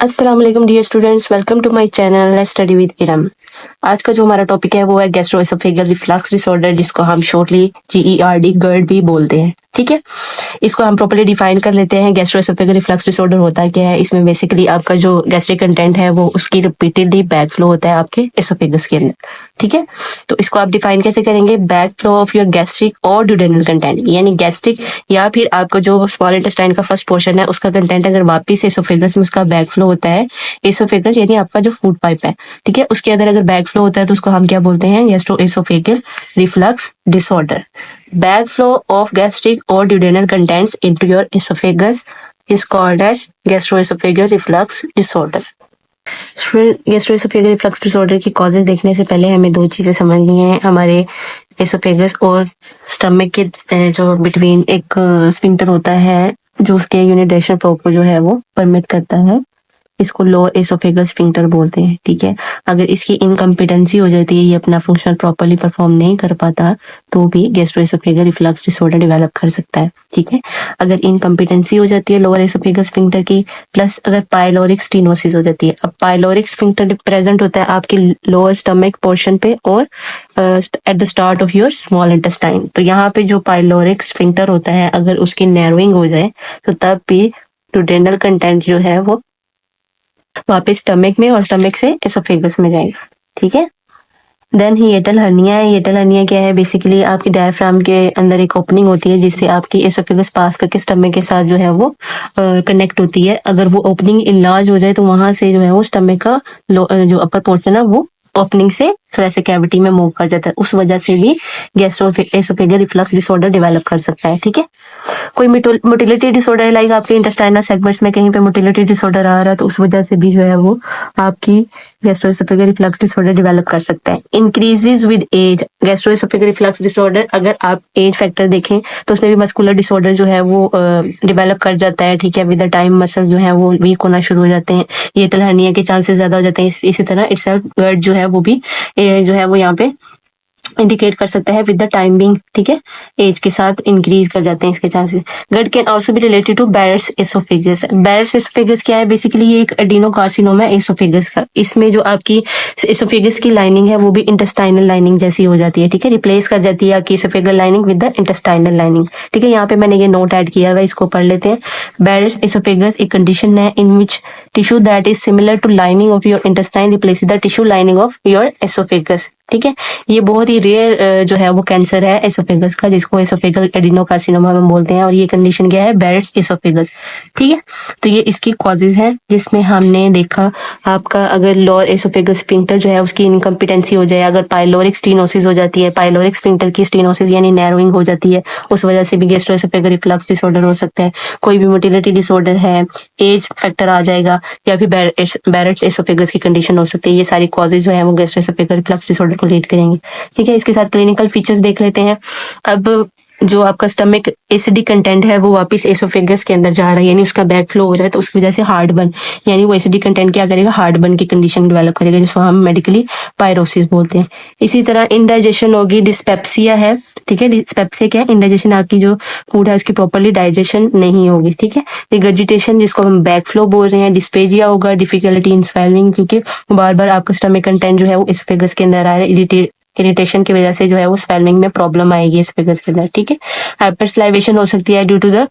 अस्सलाम वालेकुम dear students, welcome to my channel let's study with Iram. आज का जो हमारा टॉपिक है वो है गैस्ट्रोएसोफेगल रिफ्लक्स डिसऑर्डर, जिसको हम शॉर्टली GERD GERD भी बोलते हैं। ठीक है, इसको हम प्रॉपर्ली डिफाइन कर लेते हैं। गैस्ट्रोएसोफेगल रिफ्लक्स डिसऑर्डर होता क्या है? इसमें बेसिकली आपका जो गैस्ट्रिक कंटेंट है वो उसकी रिपीटेडली बैक फ्लो होता है आपके एसोफेगस के अंदर। ठीक है, तो इसको आप डिफाइन कैसे करेंगे? Back flow of your gastric और ड्यूडेनल कंटेंट, यानी गैस्ट्रिक या फिर आपका जो स्मॉल इंटेस्टाइन का फर्स्ट पोर्शन है उसका कंटेंट अगर वापिस एसोफेगस में उसका बैक फ्लो होता है, एसोफेगस यानी आपका जो फूड पाइप है, ठीक है, उसके अंदर अगर बैक फ्लो होता है तो उसको हम क्या बोलते हैं? Gastroesophageal reflux disorder. Backflow of gastric or duodenal contents into your esophagus is called as gastroesophageal reflux disorder. Gastroesophageal reflux disorder की कॉजेज देखने से पहले हमें दो चीजें समझनी है। हमारे एसोफेगस और स्टमक के जो बिटवीन एक स्फिंक्टर होता है जो उसके यूनिडायरेक्शनल फ्लो को जो है वो परमिट करता है, इसको लोअर एसोफेगस स्फिंक्टर बोलते हैं। ठीक है, अगर इसकी इनकम्पिटेंसी हो जाती है, ये अपना फंक्शन प्रॉपर्ली परफॉर्म नहीं कर पाता, तो भी गैस्ट्रोएसोफेगल रिफ्लक्स डिसऑर्डर डेवलप कर सकता है। ठीक है, अगर इनकम्पिटेंसी हो जाती है लोअर एसोफेगस स्फिंक्टर की, प्लस अगर पाइलोरिक स्टेनोसिस हो जाती है। अब पाइलोरिक स्फिंक्टर प्रेजेंट होता है आपकी लोअर स्टमक पोर्शन पे और at the start of your small intestine. तो यहाँ पे जो पाइलोरिक स्फिंक्टर होता है अगर उसकी नैरोइंग हो जाए तो तब भी डुडेनल कंटेंट जो है वो वापस स्टमक में और स्टमक से एसोफेगस में जाएगा। ठीक है, देन हिएटल हर्निया है। हिएटल हर्निया क्या है? बेसिकली आपकी डायफ्राम के अंदर एक ओपनिंग होती है जिससे आपकी एसोफेगस पास करके स्टमक के साथ जो है वो कनेक्ट होती है। अगर वो ओपनिंग इनलार्ज हो जाए तो वहां से जो है वो स्टमक का जो अपर पोर्शन है वो ओपनिंग से थोड़ा कैविटी में मूव कर जाता है। उस वजह से भी गैस्ट्रोएसोफेगल रिफ्लक्स डिसऑर्डर डेवलप कर सकता है। ठीक है, कोई मोटिलिटी डिसऑर्डर है, लाइक आपके इंटेस्टाइनल सेगमेंट्स में कहीं पे मोटिलिटी डिसऑर्डर आ रहा है तो उस वजह से भी जो है वो आपकी गैस्ट्रोएसोफेगल रिफ्लक्स डिसऑर्डर डेवलप कर सकता है। Increases with age. Gastroesophageal reflux disorder अगर आप एज फैक्टर देखें तो उसमें भी मस्कुलर डिसऑर्डर जो है वो डेवलप कर जाता है। ठीक है, विद द टाइम मसल जो है वो वीक होना शुरू हो जाते हैं, हिएटल हर्निया के चांसेस ज्यादा हो जाते हैं। इसी तरह इटसेल्फ GERD जो है वो भी जो है वो यहाँ पे इंडिकेट कर सकता है विद द टाइम बिंग। ठीक है, एज के साथ इंक्रीज कर जाते हैं इसके chances. GERD can also be related to Barrett's oesophagus. Barrett's oesophagus क्या है? बेसिकली ये एक एडिनोकार्सिनोमा है एसोफेगस का। इसमें जो आपकी एसोफेगस की लाइनिंग है वो भी इंटेस्टाइनल लाइनिंग जैसी हो जाती है। ठीक है, रिप्लेस कर जाती है आपकी oesophageal lining with the intestinal lining. ठीक है, यहाँ पे मैंने ये नोट ऐड किया हुआ है, इसको पढ़ लेते हैं। बैरस एसोफेगस एक कंडीशन है in which tissue that is similar to lining of your intestine replace the tissue lining of your oesophagus. ठीक है, ये बहुत ही रेयर जो है वो कैंसर है एसोफेगस का, जिसको एसोफेगल एडिनोकार्सिनोमा हम बोलते हैं, और ये कंडीशन क्या है? Barrett's oesophagus. ठीक है, तो ये इसकी कॉजेज है जिसमें हमने देखा आपका अगर लोअर एसोफेगस स्फिंक्टर जो है उसकी इनकम्पिटेंसी हो जाए, अगर पाइलोरिक स्टेनोसिस हो जाती है, पाइलोरिक स्फिंक्टर की स्टेनोसिस यानी नैरोइंग हो जाती है, उस वजह से भी गैस्ट्रोएसोफेगल रिफ्लक्स डिसऑर्डर हो सकता है। कोई भी मोटिलिटी डिसऑर्डर है, एज फैक्टर आ जाएगा, या फिर बैरेट्स एसोफेगस की कंडीशन हो सकती है। ये सारी कॉजेज जो है वो गैस्ट्रोएसोफेगल रिफ्लक्स डिसऑर्डर को लीड करेंगे। ठीक है, इसके साथ क्लिनिकल फीचर्स देख लेते हैं। अब जो आपका स्टमक एसिडिक कंटेंट है वो वापस एसोफेगस के अंदर जा रहा है, यानी उसका बैक फ्लो हो रहा है, तो उसकी वजह से हार्ट बर्न, यानी वो एसिडिक कंटेंट क्या करेगा? हार्ट बर्न की कंडीशन डेवलप करेगा, जिसको हम मेडिकली पायरोसिस बोलते हैं। इसी तरह इंडाइजेशन होगी, डिस्पेप्सिया है। ठीक है, डिस्पेप्सिया क्या है? इंडाइजेशन, आपकी जो फूड है उसकी प्रॉपर्ली डाइजेशन नहीं होगी। ठीक है, रिगर्जिटेशन जिसको हम बैक फ्लो बोल रहे हैं। डिस्पेजिया होगा, डिफिकल्टी इन स्वेलिंग, क्योंकि बार बार आपका स्टमक कंटेंट जो है वो एसोफेगस के अंदर आ रहा है, इरिटेशन की वजह से जो है वो स्वेलिंग में प्रॉब्लम आएगी एसोफेगस के अंदर। ठीक है, हाइपरसलाइवेशन हो सकती है due to the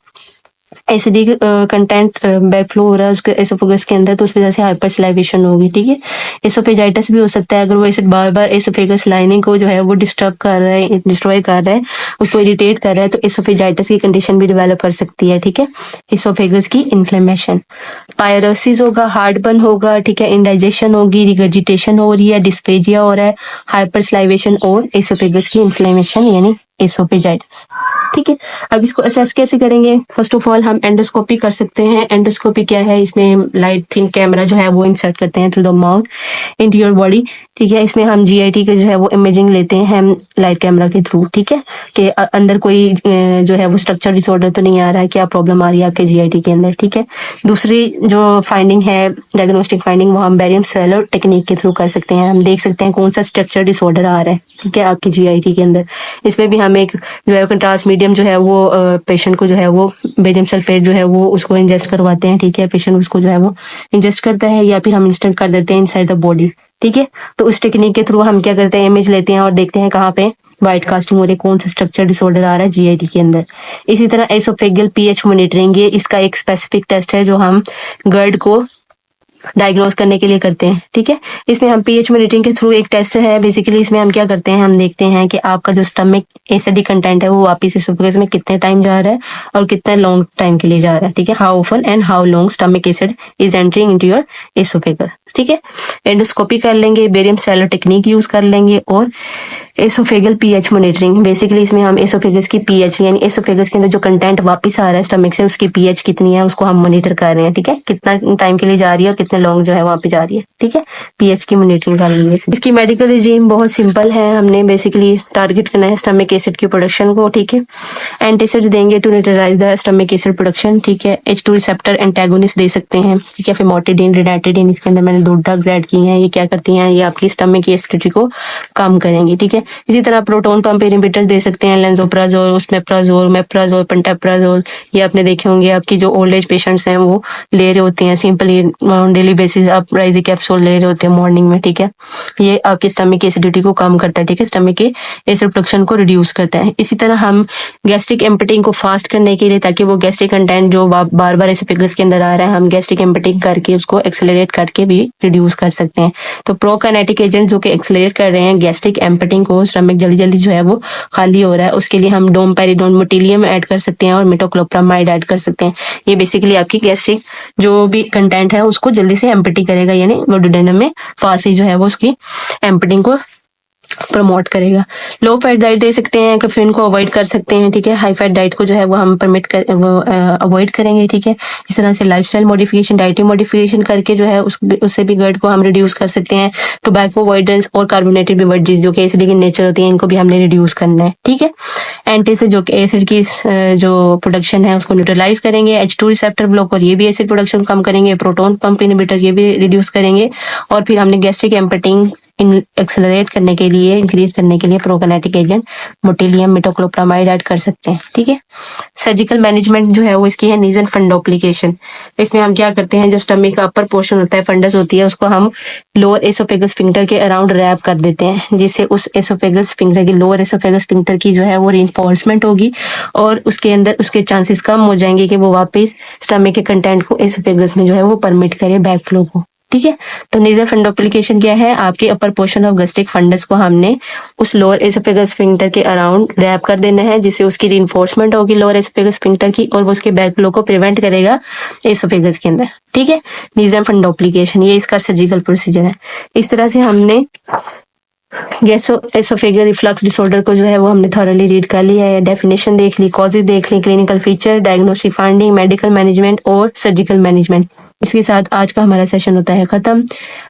acidic content backflow हो रहा है उसके एसोफेगस के अंदर, तो उस वजह से हाइपरसलाइवेशन होगी। ठीक है, एसोफेजाइटिस भी हो सकता है अगर वो एसिड बार बार एसोफेगस लाइनिंग को जो है वो डिस्टर्ब कर रहा है, डिस्ट्रॉय कर रहा है, उसको इरिटेट कर रहा है, तो एसोफेजाइटिस की कंडीशन भी डेवलप कर सकती है। ठीक है, एसोफेगस की इन्फ्लेमेशन, पायरोसिस होगा, हार्ट बर्न होगा, ठीक है, इंडाइजेशन होगी, रिगर्जिटेशन हो रही है, डिस्पेजिया हो रहा है, हाइपरसलाइवेशन और एसोफेगस की इन्फ्लेमेशन यानी एसोफेजाइटिस। ठीक है, अब इसको असेस कैसे करेंगे? फर्स्ट ऑफ ऑल हम एंडोस्कोपी कर सकते हैं। एंडोस्कोपी क्या है? इसमें लाइट थिन कैमरा जो है वो इंसर्ट करते हैं through the mouth into your body. ठीक है। इसमें हम जीआईटी के जो है वो इमेजिंग लेते हैं हम लाइट कैमरा के थ्रू, ठीक है, कि अंदर कोई जो है वो स्ट्रक्चर डिसऑर्डर तो नहीं आ रहा है, क्या प्रॉब्लम आ रही है आपके जीआईटी के अंदर, ठीक है। दूसरी जो फाइंडिंग है डायग्नोस्टिक फाइंडिंग, वो हम बेरियम सेलर टेक्निक के थ्रू कर सकते हैं। हम देख सकते हैं कौन सा स्ट्रक्चर डिसऑर्डर आ रहा है, ठीक है, आपकी जीआईटी के अंदर। इसमें भी हम एक जो है कंट्रास्ट मीडियम जो है वो पेशेंट को जो है वो बेरियम सल्फेट जो है वो उसको इंजेस्ट करवाते हैं, ठीक है। पेशेंट उसको जो है वो इंजेस्ट करता है या फिर हम इंस्टेंट कर देते हैं इनसाइड द बॉडी, ठीक है। तो उस टेक्निक के थ्रू हम क्या करते हैं, इमेज लेते हैं और देखते हैं कहाँ पे व्हाइट कास्टिंग हो रही है, कौन सा स्ट्रक्चर डिसऑर्डर आ रहा है जीआईटी के अंदर। इसी तरह एसोफेगल पीएच मॉनिटरिंग, ये इसका एक स्पेसिफिक टेस्ट है जो हम गर्ड को डायग्नोज करने के लिए करते हैं, ठीक है। इसमें हम पीएच मॉनिटरिंग के थ्रू एक टेस्ट है बेसिकली, इसमें हम क्या करते हैं, हम देखते हैं कि आपका जो स्टमक एसिडिक कंटेंट है वो वापस एसोफेगस में कितने टाइम जा रहा है और कितने लॉन्ग टाइम के लिए जा रहा है, ठीक है। How often and how long stomach acid is entering into your oesophagus, ठीक है। एंडोस्कोपी कर लेंगे, बेरियम सेलर टेक्निक यूज कर लेंगे, और एसोफेगल पीएच मॉनिटरिंग, बेसिकली इसमें हम एसोफेगस की पीएच यानी एसोफेगस के अंदर जो कंटेंट वापस आ रहा है स्टमक से उसकी पीएच कितनी है उसको हम मॉनिटर कर रहे हैं, ठीक है। कितना टाइम के लिए जा रही है और कितने लॉन्ग जो है वहां पे जा रही है, ठीक है। पीएच की मॉनिटरिंग कर लेंगे। इसकी मेडिकल रिजीम बहुत सिंपल है, हमने बेसिकली टारगेट करना है स्टमक एसिड की प्रोडक्शन को, ठीक है। एंटासिड्स देंगे to neutralise the stomach acid production, ठीक है। H2 रिसेप्टर एंटागोनिस्ट दे सकते हैं, ठीक है। फेमोटिडीन, रिडाटिडीन, इसके अंदर मैंने 2 ड्रग्स ऐड की हैं, ये क्या करती हैं, ये आपकी स्टमक की एसिडिटी को कम करेंगी, ठीक है। इसी तरह प्रोटोन पंप इनहिबिटर्स दे सकते हैं, लेंसोप्राजोल, उसमेप्राजोल, मेप्राजोल, पेंटाप्राजोल, ये आपने देखे होंगे आपकी जो ओल्ड एज पेशेंट्स हैं वो ले रहे होते हैं सिंपली ऑन डेली बेसिस, आप राइजी कैप्सूल ले रहे होते हैं मॉर्निंग में, ठीक है। ये आपकी स्टमक की एसिडिटी को कम करता है, ठीक है, स्टमक के एसिड प्रोडक्शन को रिड्यूस करता है। इसी तरह हम गैस्ट्रिक एम्पटिंग को फास्ट करने के लिए, ताकि वो गैस्ट्रिक कंटेंट जो बार बार एसोफेगस के अंदर आ रहा है, हम गैस्ट्रिक एम्पटिंग करके उसको एक्सेलरेट करके भी रिड्यूस कर सकते हैं। तो प्रोकाइनेटिक एजेंट जो कि एक्सेलरेट कर रहे हैं गैस्ट्रिक एम्पटिंग को, स्टमक जल्दी जल्दी जो है वो खाली हो रहा है, उसके लिए हम डोमपेरिडोन मोटिलियम ऐड कर सकते हैं और मेटोक्लोप्रामाइड ऐड कर सकते हैं। ये बेसिकली आपकी गैस्ट्रिक जो भी कंटेंट है उसको जल्दी से एम्पटी करेगा, यानी डुओडेनम में फास्ट ही जो है वो उसकी एम्पटिंग को प्रमोट करेगा। लो फैट डाइट दे सकते हैं, कैफीन को अवॉइड कर सकते हैं, ठीक है। हाई फैट डाइट को जो है वो हम अवॉइड करेंगे, ठीक है। इस तरह से लाइफस्टाइल मॉडिफिकेशन, डाइटरी मॉडिफिकेशन करके जो है उससे भी गर्ड को हम रिड्यूस कर सकते हैं। टोबैको अवॉइडेंस और कार्बोनेटेड बेवरेजेस जो कि एसिडिक इन नेचर होती है, इनको भी हमने रिड्यूस करना है, ठीक है। एंटीसिड जो कि एसिड की जो प्रोडक्शन है उसको न्यूट्रलाइज करेंगे। H2 रिसेप्टर ब्लॉकर, ये भी एसिड प्रोडक्शन कम करेंगे। प्रोटोन पंप इनहिबिटर, ये भी रिड्यूस करेंगे। और फिर हमने गैस्ट्रिक एम्पटिंग एक्सेलरेट करने के लिए, इंक्रीज करने के लिए prokinetic agent Motilium, metoclopramide add कर सकते हैं, ठीक है। सर्जिकल मैनेजमेंट जो है वो इसकी है नीजन फंडोप्लिकेशन। इसमें हम क्या करते हैं, जो स्टमक का अपर पोर्शन होता है, फंडस होती है, उसको हम लोअर एसोफेगस स्फिंक्टर के अराउंड रैप कर देते हैं, जिससे उस एसोफेगस स्फिंक्टर की, लोअर एसोफेगस स्फिंक्टर की जो है वो रीइंफोर्समेंट होगी और उसके अंदर उसके चांसेस कम हो जाएंगे कि वो वापस स्टमक के कंटेंट को एसोफेगस में जो है वो परमिट करे बैक फ्लो को, ठीक है। तो नेजल फंडोप्लिकेशन क्या है, आपके upper portion of gastric fundus को हमने उस लोअर एसोफेगस स्फिंक्टर के अराउंड रैप कर देना है, जिससे उसकी रीइंफोर्समेंट होगी लोअर एसोफेगस स्फिंक्टर की और वो उसके बैक फ्लो को प्रिवेंट करेगा एसोफेगस के अंदर, ठीक है। नेजल फंडोप्लिकेशन ये इसका सर्जिकल प्रोसीजर है। इस तरह से हमने एसोफेगल रिफ्लक्स डिसऑर्डर को जो है वो हमने थॉरली रीड कर लिया है, डेफिनेशन देख ली, कॉजेज देख ली, clinical feature, diagnostic finding, medical management और सर्जिकल मैनेजमेंट। इसके साथ आज का हमारा सेशन होता है खत्म।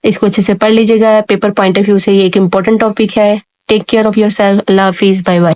इसको अच्छे से पढ़ लीजिएगा, पेपर पॉइंट ऑफ व्यू से ये एक इम्पोर्टेंट टॉपिक है। Take care of yourself, अल्लाह हाफिज, बाय बाय।